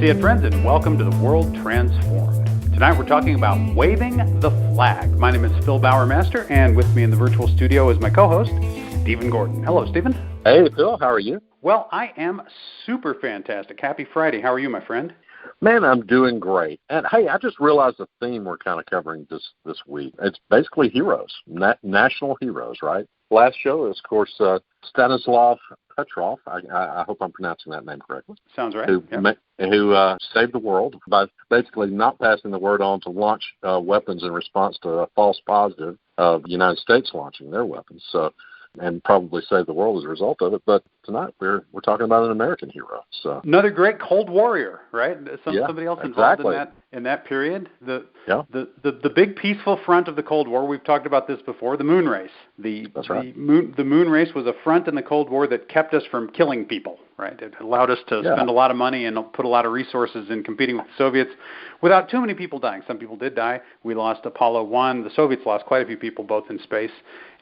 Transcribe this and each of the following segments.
see it, friends, and welcome to The World Transformed. Tonight we're talking about Waiving the Flag. My name is Phil Bowermaster, and with me in the virtual studio is my co-host, Stephen Gordon. Hello, Stephen. Hey, Phil. How are you? Well, I am super fantastic. Happy Friday. How are you, my friend? Man, I'm doing great. And, hey, I just realized the theme we're kind of covering this week. It's basically heroes, national heroes, right? Last show is, of course, Stanislav Petrov. I hope I'm pronouncing that name correctly. Sounds right. Who saved the world by basically not passing the word on to launch weapons in response to a false positive of the United States launching their weapons. And probably saved the world as a result of it. But tonight we're talking about an American hero. So another great Cold Warrior, right? Somebody else involved in that period. The big peaceful front of the Cold War. We've talked about this before. The moon race. That's right. The moon race was a front in the Cold War that kept us from killing people. Right. It allowed us to spend a lot of money and put a lot of resources in competing with the Soviets without too many people dying. Some people did die. We lost Apollo 1. The Soviets lost quite a few people, both in space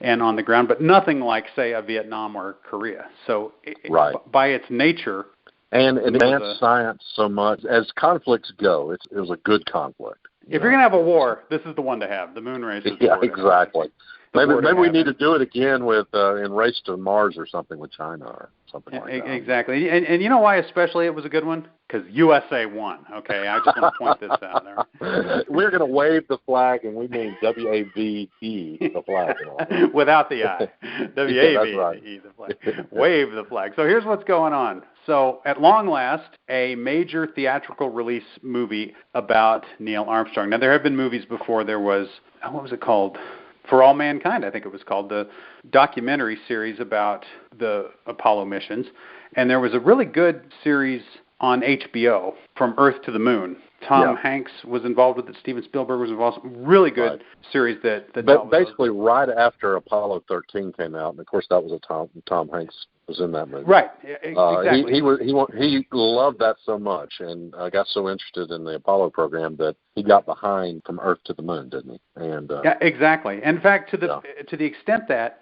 and on the ground, but nothing like, say, a Vietnam or Korea. So by its nature... And advanced science so much. As conflicts go, it was a good conflict. If you're going to have a war, this is the one to have. The moon race is the war exactly. Maybe we need to do it again with in Race to Mars or something with China or something like that. Exactly. And you know why especially it was a good one? Because USA won. Okay, I just want to point this out there. We're going to wave the flag, and we mean W-A-V-E, the flag. Without the I. W-A-V-E, right. the flag. Wave the flag. So here's what's going on. So at long last, a major theatrical release movie about Neil Armstrong. Now, there have been movies before. There was, what was it called? For All Mankind, I think it was called, the documentary series about the Apollo missions. And there was a really good series on HBO, From Earth to the Moon. Tom Hanks was involved with it. Steven Spielberg was involved. Really good series that But basically right after Apollo 13 came out, and of course that was Tom Hanks was in that movie. Right, exactly. He loved that so much and got so interested in the Apollo program that he got behind From Earth to the Moon, didn't he? And yeah, exactly. In fact, to the extent that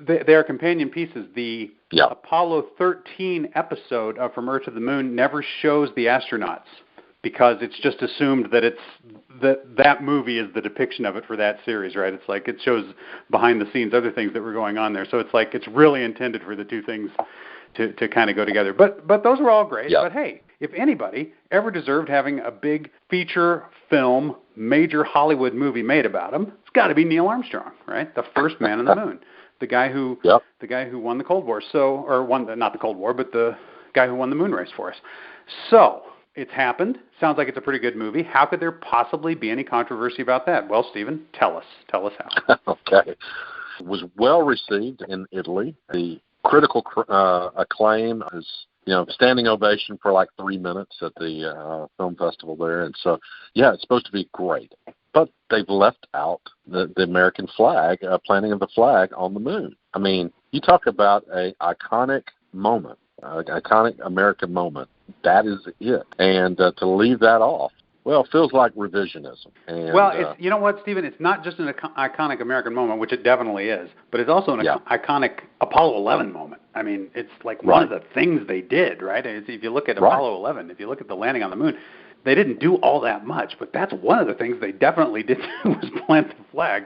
their companion pieces, the Apollo 13 episode of From Earth to the Moon never shows the astronauts, because it's just assumed that that movie is the depiction of it for that series, right? It's like it shows behind the scenes other things that were going on there. So it's like it's really intended for the two things to kind of go together. But those were all great. Yeah. But hey, if anybody ever deserved having a big feature film, major Hollywood movie made about him, it's got to be Neil Armstrong, right? The first man on the moon, the guy who won the Cold War. Not the Cold War, but the guy who won the moon race for us. So it's happened. Sounds like it's a pretty good movie. How could there possibly be any controversy about that? Well, Stephen, tell us how. Okay. It was well received in Italy. The critical acclaim is, standing ovation for like 3 minutes at the film festival there. And so, it's supposed to be great. But they've left out the American flag, planting of the flag on the moon. I mean, you talk about an iconic moment, iconic American moment. That is it. And to leave that off, feels like revisionism. And, it's, you know what, Stephen? It's not just an iconic American moment, which it definitely is, but it's also an iconic Apollo 11 moment. I mean, it's like one of the things they did, right? If you look at Apollo 11, if you look at the landing on the moon, they didn't do all that much, but that's one of the things they definitely did was plant the flag.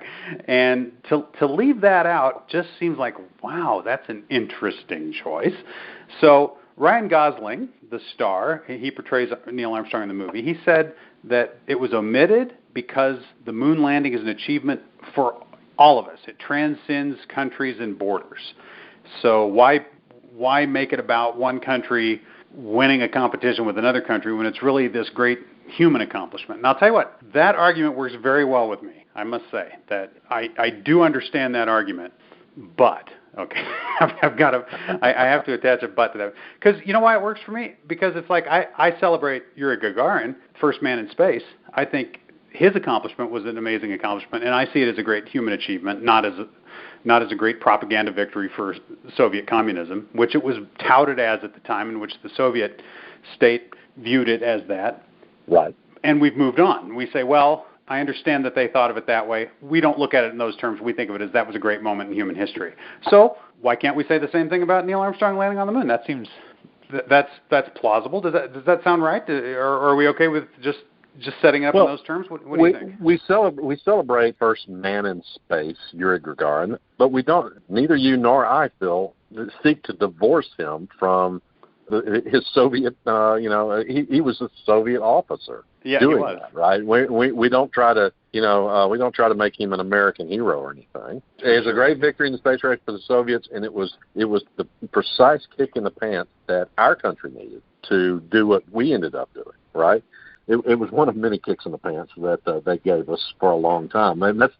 And to leave that out just seems like, wow, that's an interesting choice. So Ryan Gosling, the star, he portrays Neil Armstrong in the movie. He said that it was omitted because the moon landing is an achievement for all of us. It transcends countries and borders. So why make it about one country winning a competition with another country when it's really this great human accomplishment? And I'll tell you what, that argument works very well with me. I must say that I do understand that argument, but... Okay, I have to attach a but to that. Because you know why it works for me? Because it's like I celebrate Yuri Gagarin, first man in space. I think his accomplishment was an amazing accomplishment, and I see it as a great human achievement, not as a great propaganda victory for Soviet communism, which it was touted as at the time, in which the Soviet state viewed it as that. Right. And we've moved on. We say, well, I understand that they thought of it that way. We don't look at it in those terms. We think of it as that was a great moment in human history. So why can't we say the same thing about Neil Armstrong landing on the moon? That seems that's plausible. Does that sound right? Or are we okay with just setting up in those terms? What do you think? We celebrate first man in space, Yuri Gagarin, but we don't. Neither you nor I, Phil, seek to divorce him from his Soviet. He was a Soviet officer. Yeah, doing he was. That, right? We don't try to we don't try to make him an American hero or anything. It was a great victory in the space race for the Soviets, and it was the precise kick in the pants that our country needed to do what we ended up doing. Right? It was one of many kicks in the pants that they gave us for a long time. And that's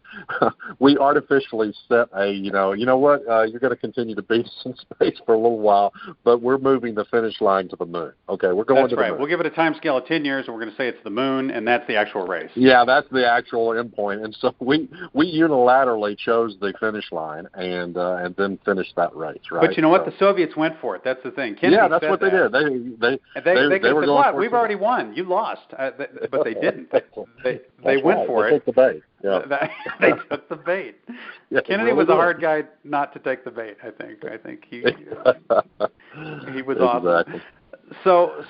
we artificially set a, you know what, you're going to continue to beat us in space for a little while, but we're moving the finish line to the moon. Okay, we're going to the moon. We'll give it a time scale of 10 years, and we're going to say it's the moon, and that's the actual race. Yeah, that's the actual endpoint. And so we unilaterally chose the finish line and then finished that race, right? But you know what? The Soviets went for it. That's the thing. Kennedy yeah, that's said what they did. They were going for it. We've already won. You lost. But they didn't. They went for it. They took the bait. Yeah. They took the bait. Yeah, Kennedy was a hard guy not to take the bait. I think he was awesome. So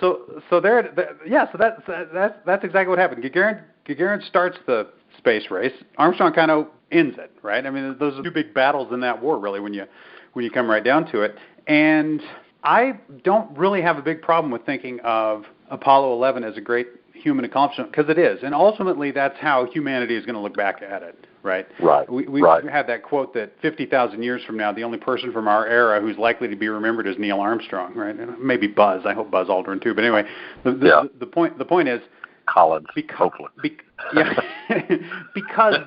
that's exactly what happened. Gagarin starts the space race. Armstrong kind of ends it, right? I mean, those are two big battles in that war, really, when you come right down to it. And I don't really have a big problem with thinking of Apollo 11 as a great human accomplishment, because it is, and ultimately that's how humanity is going to look back at it, right? Right. We had that quote that 50,000 years from now, the only person from our era who's likely to be remembered is Neil Armstrong, right? And maybe Buzz. I hope Buzz Aldrin too. But anyway, the point is, Collins. Because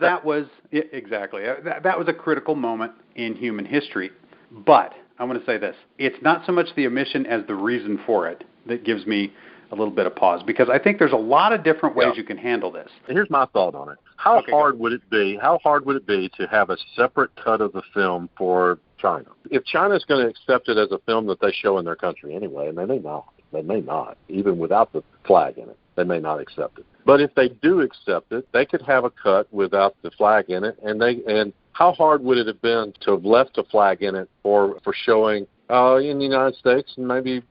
that was exactly that was a critical moment in human history. But I'm going to say this: it's not so much the omission as the reason for it that gives me a little bit of pause, because I think there's a lot of different ways you can handle this. Here's my thought on it. How hard would it be to have a separate cut of the film for China? If China's going to accept it as a film that they show in their country anyway, and they may not, even without the flag in it, they may not accept it. But if they do accept it, they could have a cut without the flag in it, and how hard would it have been to have left a flag in it for showing in the United States and maybe,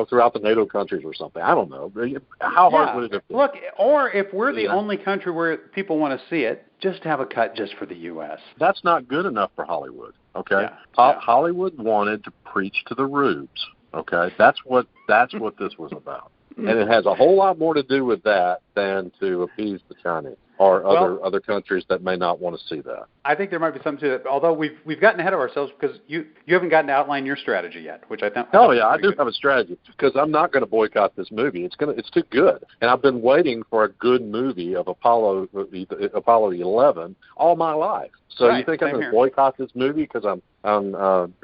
throughout the NATO countries or something? I don't know. How hard would it have been? Look, or if we're the only country where people want to see it, just have a cut just for the U.S. That's not good enough for Hollywood, okay? Hollywood wanted to preach to the rubes, okay? That's what this was about. And it has a whole lot more to do with that than to appease the Chinese or other countries that may not want to see that. I think there might be something to it, although we've gotten ahead of ourselves because you haven't gotten to outline your strategy yet, which I think. I do have a strategy, because I'm not going to boycott this movie. It's too good, and I've been waiting for a good movie of Apollo 11 all my life. So you think I'm going to boycott this movie because I'm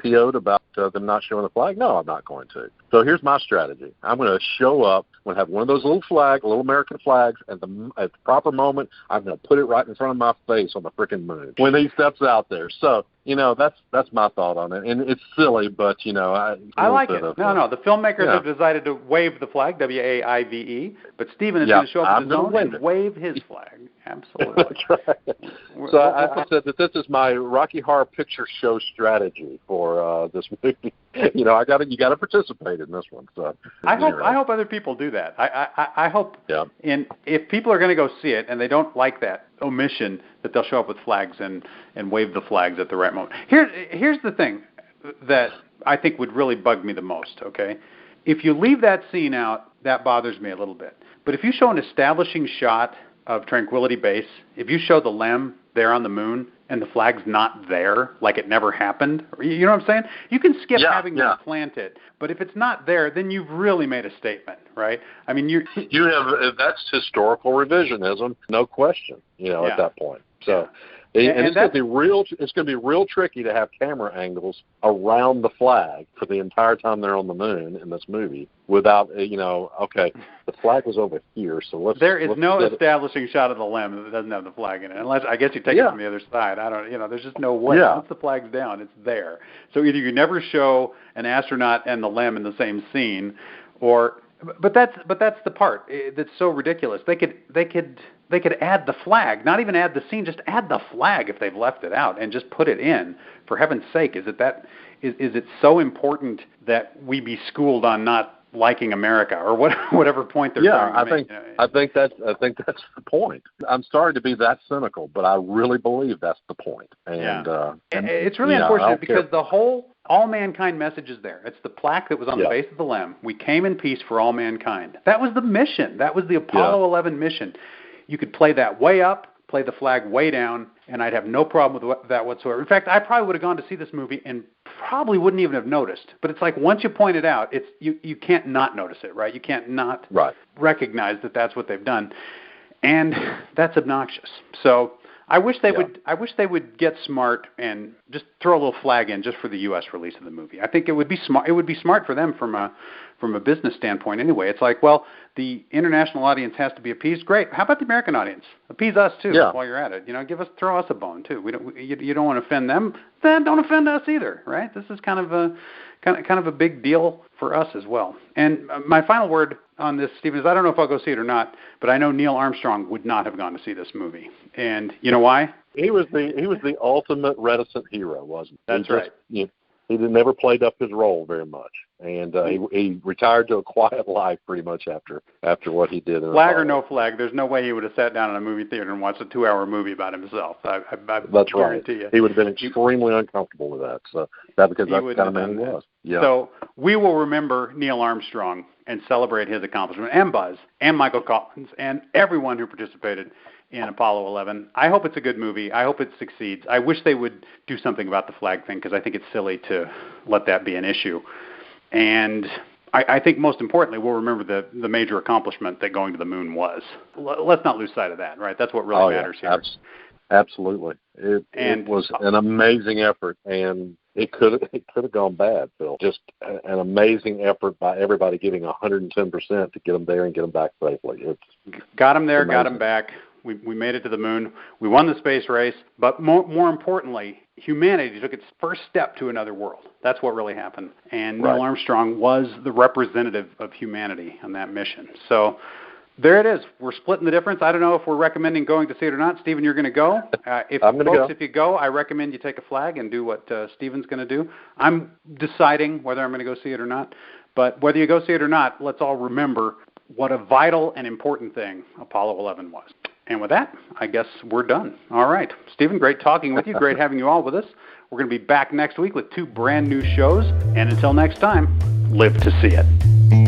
PO'd about them not showing the flag? No, I'm not going to. So here's my strategy. I'm going to show up. I'm going to have one of those little American flags at the proper moment. I'm going to put it right in front of my face on the frickin' moon when he steps out there. So, that's my thought on it. And it's silly, but, I like it. No, the filmmakers have decided to wave the flag, WAIVE, but Stephen is going to show up in his own and wave his flag. Absolutely. That's right. So I said that this is my Rocky Horror Picture Show strategy for this movie. You got to participate in this one. So I hope other people do that. I hope if people are going to go see it and they don't like that omission, that they'll show up with flags and wave the flags at the right moment. Here's the thing that I think would really bug me the most, okay? If you leave that scene out, that bothers me a little bit. But if you show an establishing shot of Tranquility Base, if you show the LEM there on the moon and the flag's not there, like it never happened, you know what I'm saying? You can skip having them plant it, but if it's not there, then you've really made a statement, right? I mean, you have that's historical revisionism, no question, at that point. So. And it's going to be real tricky to have camera angles around the flag for the entire time they're on the moon in this movie without, the flag was over here, so let's. There is no establishing shot of the LEM that doesn't have the flag in it, unless I guess you take it from the other side. I don't, there's just no way. Once the flag's down, it's there. So either you never show an astronaut and the LEM in the same scene, or. But that's the part that's so ridiculous. They could add the flag, not even add the scene, just add the flag if they've left it out and just put it in. For heaven's sake, is it so important that we be schooled on not liking America or whatever point they're trying to make. I think that's the point. I'm sorry to be that cynical, but I really believe that's the point. And it's really unfortunate because the whole all mankind message is there. It's the plaque that was on the base of the limb. We came in peace for all mankind. That was the mission. That was the Apollo 11 mission. You could play that way up, play the flag way down, and I'd have no problem with that whatsoever. In fact, I probably would have gone to see this movie and probably wouldn't even have noticed. But it's like once you point it out, it's you can't not notice it, right? You can't not recognize that that's what they've done, and that's obnoxious. So I wish they would get smart and just throw a little flag in just for the U.S. release of the movie. I think it would be smart. It would be smart for them from a business standpoint anyway. It's like, well, the international audience has to be appeased. Great. How about the American audience? Appease us too while you're at it. Throw us a bone too. You don't want to offend them, then don't offend us either, right? This is kind of a big deal for us as well. And my final word on this, Stephen, is I don't know if I'll go see it or not, but I know Neil Armstrong would not have gone to see this movie. And you know why? He was the ultimate reticent hero, wasn't he? That's right. He never played up his role very much, and he retired to a quiet life pretty much after what he did. Flag or no flag, there's no way he would have sat down in a movie theater and watched a 2-hour movie about himself. I That's guarantee right. you. He would have been extremely uncomfortable with that. So that's the kind of man he was. Yeah. So we will remember Neil Armstrong and celebrate his accomplishment, and Buzz, and Michael Collins, and everyone who participated in Apollo 11. I hope it's a good movie. I hope it succeeds. I wish they would do something about the flag thing because I think it's silly to let that be an issue. And I think most importantly, we'll remember the major accomplishment that going to the moon was. Let's not lose sight of that, right? That's what really matters here. Absolutely. It was an amazing effort, and it could have gone bad, Phil. Just an amazing effort by everybody giving 110% to get them there and get them back safely. Got them there, got them back. We made it to the moon. We won the space race. But more importantly, humanity took its first step to another world. That's what really happened. And Neil Armstrong was the representative of humanity on that mission. So there it is. We're splitting the difference. I don't know if we're recommending going to see it or not. Stephen, you're going to go. If you go, I recommend you take a flag and do what Stephen's going to do. I'm deciding whether I'm going to go see it or not. But whether you go see it or not, let's all remember what a vital and important thing Apollo 11 was. And with that, I guess we're done. All right. Stephen, great talking with you. Great having you all with us. We're going to be back next week with 2 brand new shows. And until next time, live to see it.